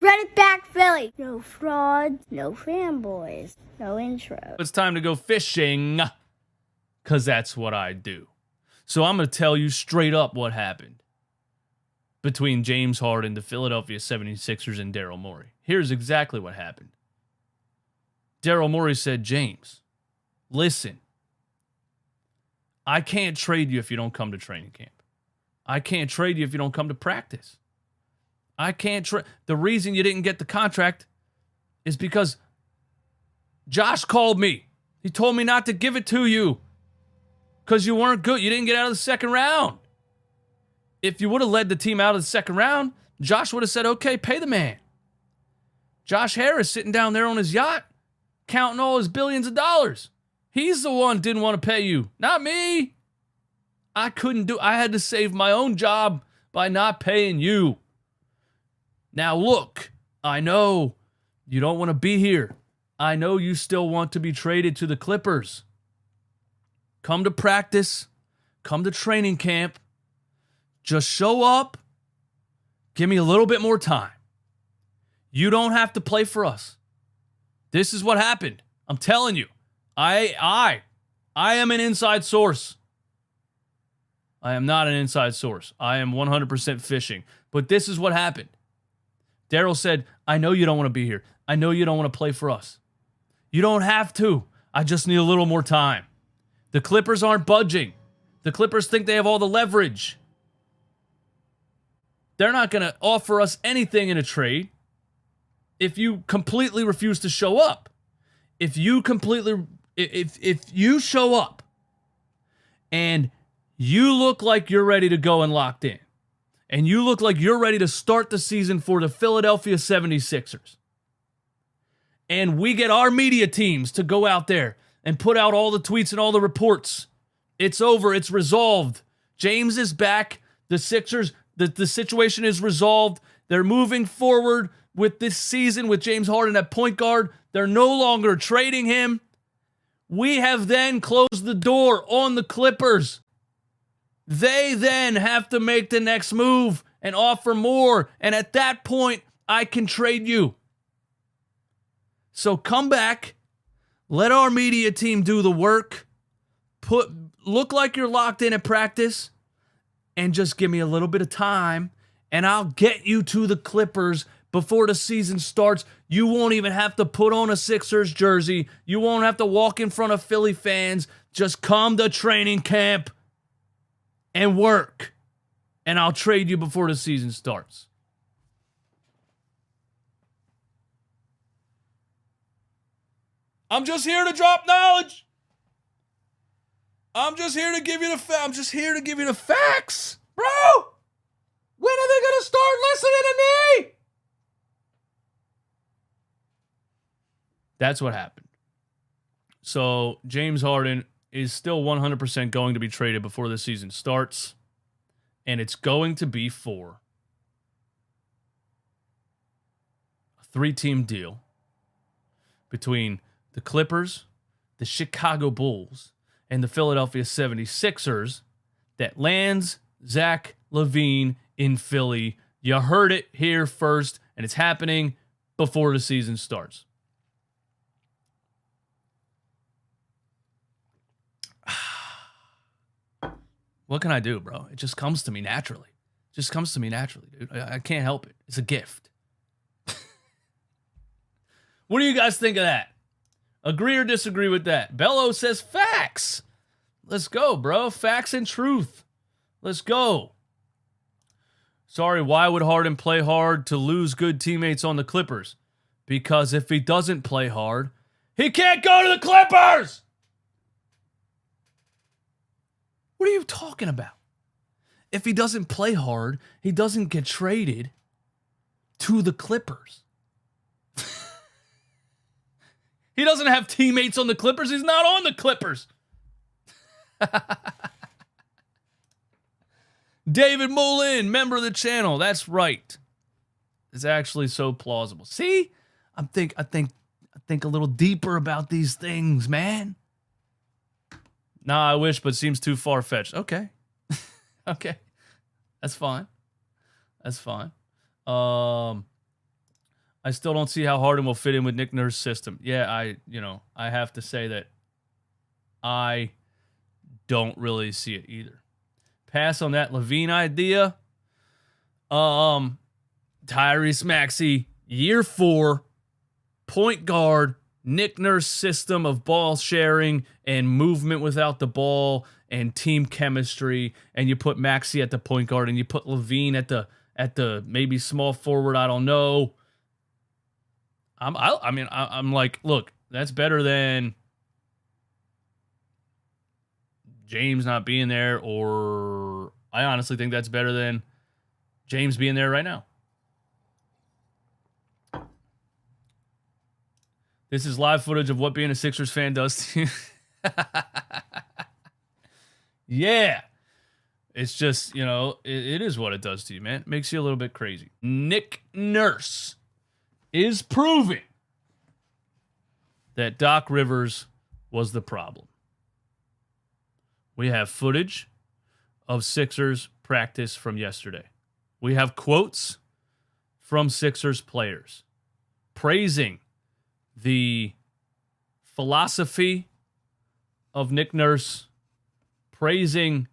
Run it back, Philly. No frauds, no fanboys, no intro. It's time to go fishing, because that's what I do. So I'm going to tell you straight up what happened between James Harden, the Philadelphia 76ers, and Daryl Morey. Here's exactly what happened. Daryl Morey said, James, listen, I can't trade you if you don't come to training camp. I can't trade you if you don't come to practice. I can't trade. The reason you didn't get the contract is because Josh called me. He told me not to give it to you because you weren't good. You didn't get out of the second round. If you would have led the team out of the second round, Josh would have said, okay, pay the man. Josh Harris sitting down there on his yacht, counting all his billions of dollars. He's the one didn't want to pay you, not me. I had to save my own job by not paying you. Now look, I know you don't want to be here. I know you still want to be traded to the Clippers. Come to practice. Come to training camp. Just show up. Give me a little bit more time. You don't have to play for us. This is what happened. I'm telling you. I am an inside source. I am not an inside source. I am 100% fishing. But this is what happened. Daryl said, I know you don't want to be here. I know you don't want to play for us. You don't have to. I just need a little more time. The Clippers aren't budging. The Clippers think they have all the leverage. They're not going to offer us anything in a trade if you completely refuse to show up. If you show up and you look like you're ready to go and locked in, and you look like you're ready to start the season for the Philadelphia 76ers, and we get our media teams to go out there and put out all the tweets and all the reports, it's over, it's resolved. James is back. The Sixers, the situation is resolved. They're moving forward with this season with James Harden at point guard. They're no longer trading him. We have then closed the door on the Clippers. They then have to make the next move and offer more. And at that point, I can trade you. So come back. Let our media team do the work. Look like you're locked in at practice. And just give me a little bit of time. And I'll get you to the Clippers before the season starts. You won't even have to put on a Sixers jersey. You won't have to walk in front of Philly fans. Just come to training camp and work, and I'll trade you before the season starts. I'm just here to drop knowledge. I'm just here to give you the facts, bro. When are they gonna start listening to me? That's what happened. So James Harden is still 100% going to be traded before the season starts. And it's going to be for a 3-team deal between the Clippers, the Chicago Bulls, and the Philadelphia 76ers that lands Zach LaVine in Philly. You heard it here first, and it's happening before the season starts. What can I do, bro? It just comes to me naturally. It just comes to me naturally, dude. I can't help it. It's a gift. What do you guys think of that? Agree or disagree with that? Bello says facts. Let's go, bro. Facts and truth. Let's go. Sorry, why would Harden play hard to lose good teammates on the Clippers? Because if he doesn't play hard, he can't go to the Clippers! What are you talking about? If he doesn't play hard, he doesn't get traded to the Clippers. He doesn't have teammates on the Clippers. He's not on the Clippers. David Mullen, member of the channel. That's right. It's actually so plausible. See? I think a little deeper about these things, man. Nah, I wish, but seems too far-fetched. Okay. Okay. That's fine. That's fine. I still don't see how Harden will fit in with Nick Nurse's system. Yeah, I have to say that I don't really see it either. Pass on that Levine idea. Tyrese Maxey, year 4, point guard, Nick Nurse system of ball sharing and movement without the ball and team chemistry, and you put Maxey at the point guard and you put Levine at the maybe small forward. I don't know. I'm like, look, that's better than James not being there, or I honestly think that's better than James being there right now. This is live footage of what being a Sixers fan does to you. Yeah. It's just, it is what it does to you, man. It makes you a little bit crazy. Nick Nurse is proving that Doc Rivers was the problem. We have footage of Sixers practice from yesterday. We have quotes from Sixers players praising the philosophy of Nick Nurse, praising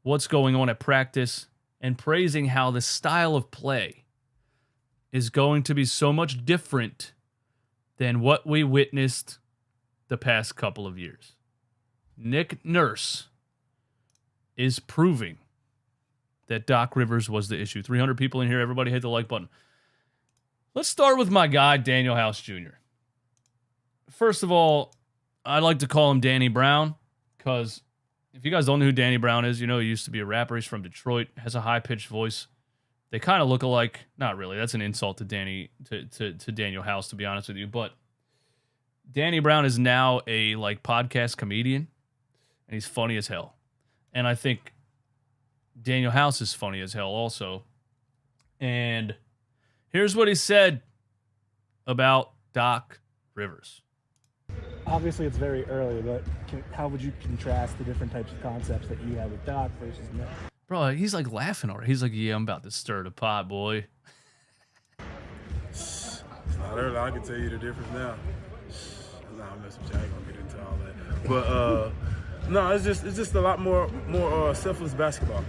what's going on at practice, and praising how the style of play is going to be so much different than what we witnessed the past couple of years. Nick Nurse is proving that Doc Rivers was the issue. 300 people in here. Everybody hit the like button. Let's start with my guy, Daniel House Jr. First of all, I'd like to call him Danny Brown, because if you guys don't know who Danny Brown is, he used to be a rapper. He's from Detroit, has a high-pitched voice. They kind of look alike. Not really. That's an insult to Daniel House, to be honest with you. But Danny Brown is now a podcast comedian, and he's funny as hell. And I think Daniel House is funny as hell also. And here's what he said about Doc Rivers. Obviously, it's very early, but how would you contrast the different types of concepts that you have with Doc versus Nick? Bro, he's laughing already. He's like, yeah, I'm about to stir the pot, boy. It's not early. I can tell you the difference now. Nah, I'm messing with you. I ain't gonna get into all that. But no, it's just a lot more selfless basketball.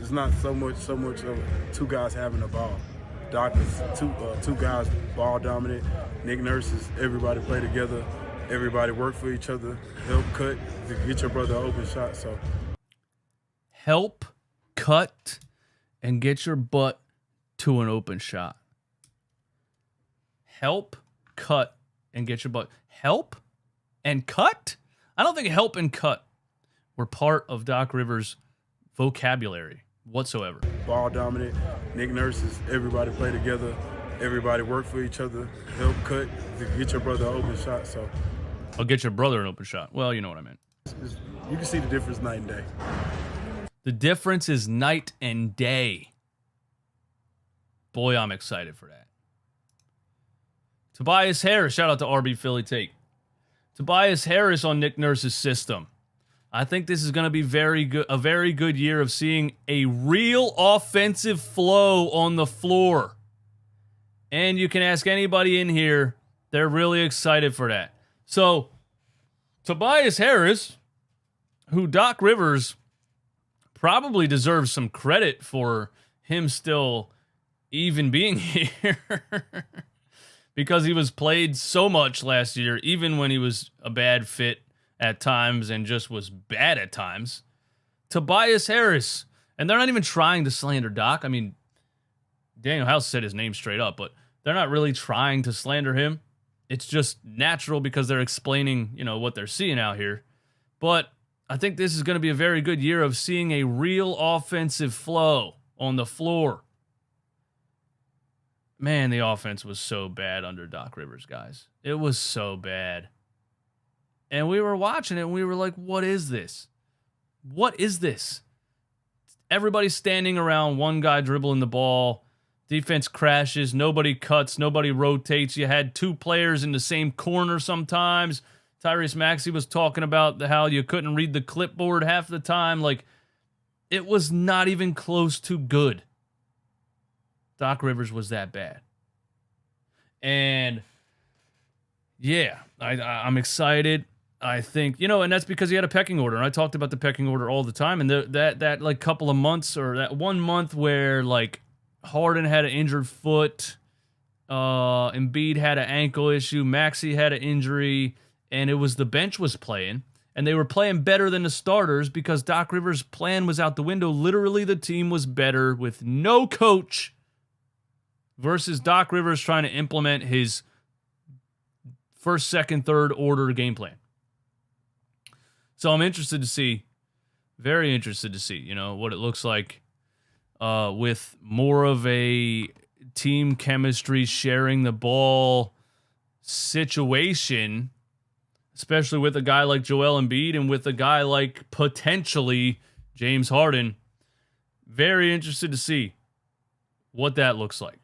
It's not so much of two guys having the ball. Doc is two guys ball dominant. Nick Nurse is everybody play together. Everybody work for each other, help cut to get your brother an open shot. So, help cut and get your butt to an open shot. Help cut and get your butt. Help and cut? I don't think help and cut were part of Doc Rivers' vocabulary whatsoever. Ball dominant. Nick Nurse is everybody play together. Everybody work for each other, help cut to get your brother an open shot. So, I'll get your brother an open shot. Well, you know what I meant. You can see the difference night and day. The difference is night and day. Boy, I'm excited for that. Tobias Harris, shout out to RB Philly Take. Tobias Harris on Nick Nurse's system. I think this is going to be a very good year of seeing a real offensive flow on the floor. And you can ask anybody in here, they're really excited for that. So, Tobias Harris, who Doc Rivers probably deserves some credit for him still even being here, because he was played so much last year, even when he was a bad fit at times and just was bad at times. Tobias Harris, and they're not even trying to slander Doc. I mean, Daniel House said his name straight up, but they're not really trying to slander him. It's just natural because they're explaining, what they're seeing out here. But I think this is going to be a very good year of seeing a real offensive flow on the floor. Man, the offense was so bad under Doc Rivers, guys. It was so bad. And we were watching it and we were like, what is this? What is this? Everybody's standing around one guy dribbling the ball. Defense crashes. Nobody cuts. Nobody rotates. You had two players in the same corner sometimes. Tyrese Maxey was talking about how you couldn't read the clipboard half the time. It was not even close to good. Doc Rivers was that bad. And yeah, I'm excited. I think, and that's because he had a pecking order. And I talked about the pecking order all the time. And that like couple of months, or that 1 month where like Harden had an injured foot, Embiid had an ankle issue, Maxey had an injury, and it was the bench was playing. And they were playing better than the starters because Doc Rivers' plan was out the window. Literally, the team was better with no coach versus Doc Rivers trying to implement his first, second, third order game plan. So I'm interested to see, very interested to see, what it looks like with more of a team chemistry, sharing the ball situation, especially with a guy like Joel Embiid and with a guy like potentially James Harden. Very interested to see what that looks like.